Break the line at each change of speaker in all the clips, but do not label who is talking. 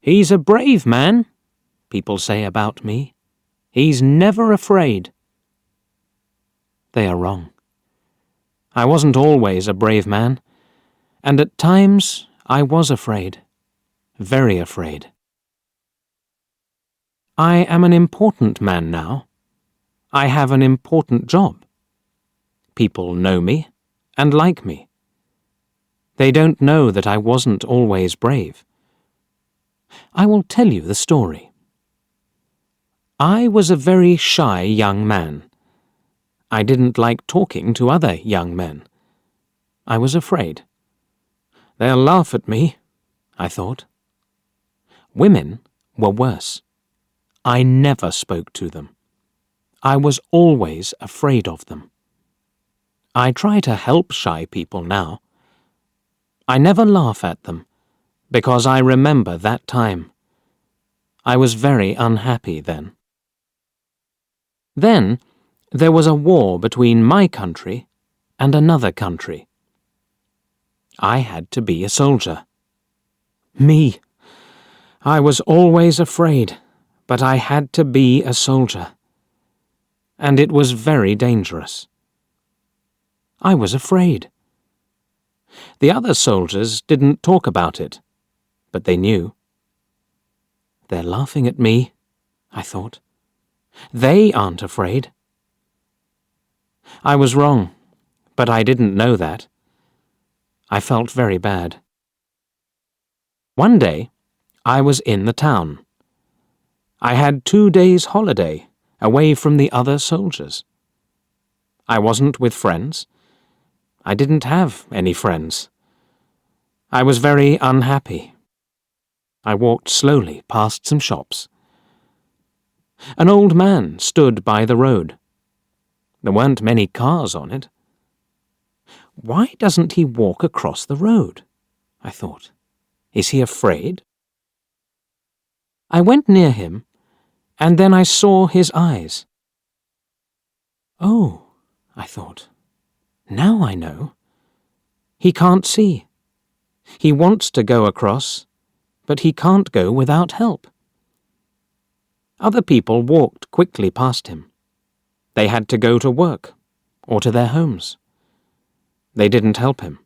"He's a brave man," people say about me. "He's never afraid." They are wrong. I wasn't always a brave man, and at times I was afraid, very afraid. I am an important man now. I have an important job. People know me and like me. They don't know that I wasn't always brave. I will tell you the story. I was a very shy young man. I didn't like talking to other young men. I was afraid. They'll laugh at me, I thought. Women were worse. I never spoke to them. I was always afraid of them. I try to help shy people now. I never laugh at them, because I remember that time. I was very unhappy then. Then there was a war between my country and another country. I had to be a soldier. Me! I was always afraid, but I had to be a soldier. And it was very dangerous. I was afraid. The other soldiers didn't talk about it, but they knew. They're laughing at me, I thought. They aren't afraid. I was wrong, but I didn't know that. I felt very bad. One day, I was in the town. I had 2 days' holiday away from the other soldiers. I wasn't with friends. I didn't have any friends. I was very unhappy. I walked slowly past some shops. An old man stood by the road. There weren't many cars on it. Why doesn't he walk across the road? I thought. Is he afraid? I went near him, and then I saw his eyes. Oh, I thought. Now I know. He can't see. He wants to go across, but he can't go without help. Other people walked quickly past him. They had to go to work or to their homes. They didn't help him.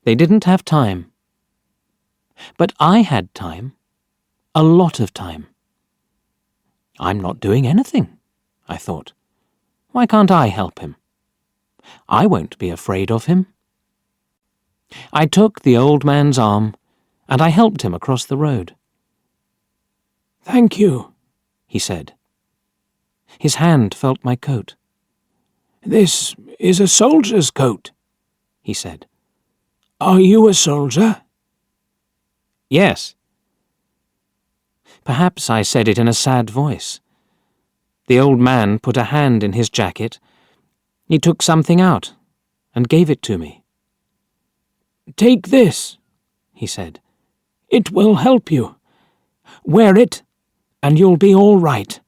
They didn't have time. But I had time, a lot of time. I'm not doing anything, I thought. Why can't I help him? I won't be afraid of him. I took the old man's arm, and I helped him across the road. "Thank you," he said. His hand felt my coat. "This is a soldier's coat," he said. "Are you a soldier?" "Yes." Perhaps I said it in a sad voice. The old man put a hand in his jacket. He took something out and gave it to me. "Take this," he said. "It will help you. Wear it, and you'll be all right.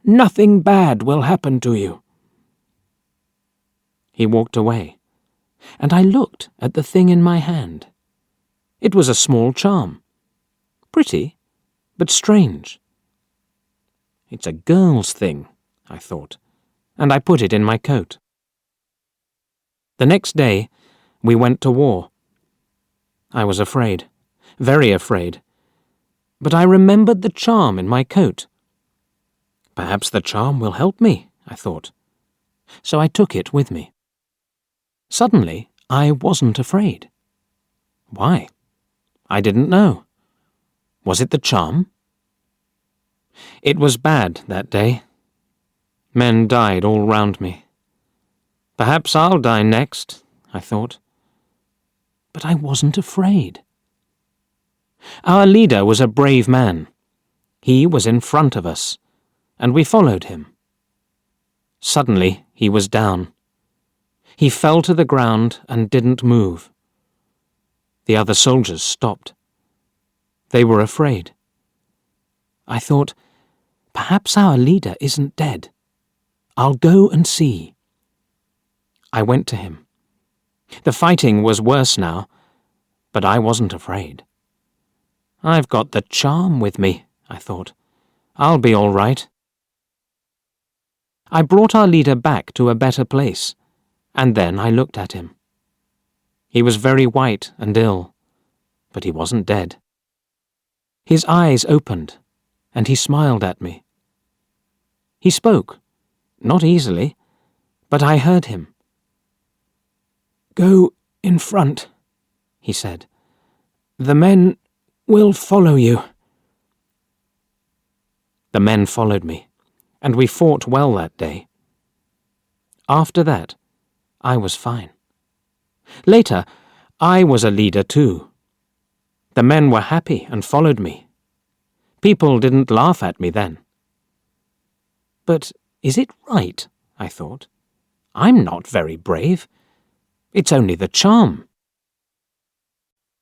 Nothing bad will happen to you." He walked away, and I looked at the thing in my hand. It was a small charm. Pretty, but strange. It's a girl's thing, I thought, and I put it in my coat. The next day, we went to war. I was afraid, very afraid, but I remembered the charm in my coat. Perhaps the charm will help me, I thought, so I took it with me. Suddenly, I wasn't afraid. Why? I didn't know. Was it the charm? It was bad that day. Men died all round me. Perhaps I'll die next, I thought. But I wasn't afraid. Our leader was a brave man. He was in front of us, and we followed him. Suddenly, he was down. He fell to the ground and didn't move. The other soldiers stopped. They were afraid. I thought, perhaps our leader isn't dead. I'll go and see. I went to him. The fighting was worse now, but I wasn't afraid. I've got the charm with me, I thought. I'll be all right. I brought our leader back to a better place, and then I looked at him. He was very white and ill, but he wasn't dead. His eyes opened, and he smiled at me. He spoke, not easily, but I heard him. "Go in front," he said. "The men will follow you." The men followed me, and we fought well that day. After that, I was fine. Later, I was a leader too. The men were happy and followed me. People didn't laugh at me then. But is it right? I thought. I'm not very brave. It's only the charm.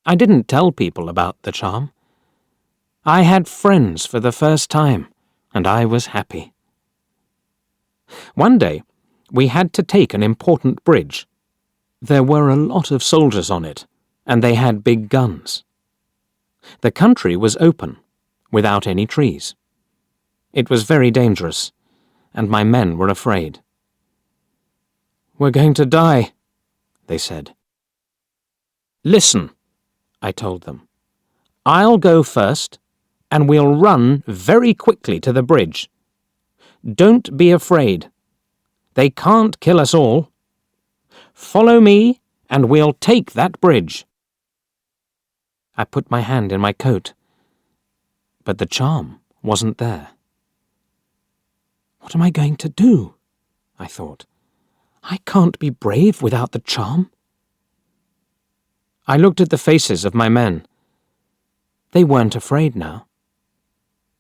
I didn't tell people about the charm. I had friends for the first time, and I was happy. One day, we had to take an important bridge. There were a lot of soldiers on it, and they had big guns. The country was open, without any trees. It was very dangerous, and my men were afraid. "We're going to die," they said. "Listen," I told them. "I'll go first, and we'll run very quickly to the bridge. Don't be afraid. They can't kill us all. Follow me, and we'll take that bridge." I put my hand in my coat, but the charm wasn't there. What am I going to do? I thought. I can't be brave without the charm. I looked at the faces of my men. They weren't afraid now.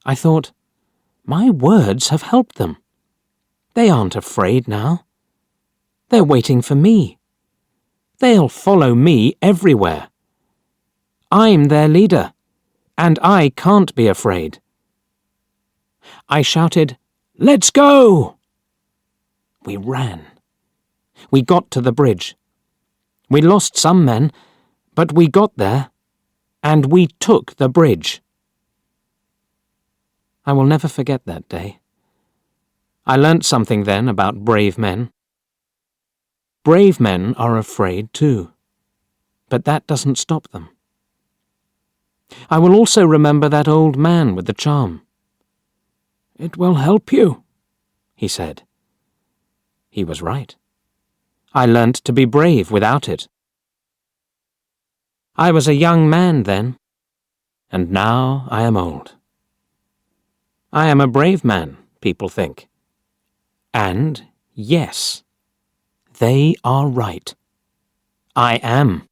I thought, my words have helped them. They aren't afraid now. They're waiting for me. They'll follow me everywhere. I'm their leader, and I can't be afraid. I shouted, "Let's go!" We ran. We got to the bridge. We lost some men, but we got there, and we took the bridge. I will never forget that day. I learnt something then about brave men. Brave men are afraid too, but that doesn't stop them. I will also remember that old man with the charm. "It will help you," he said. He was right. I learnt to be brave without it. I was a young man then, and now I am old. I am a brave man, people think. And yes, they are right. I am.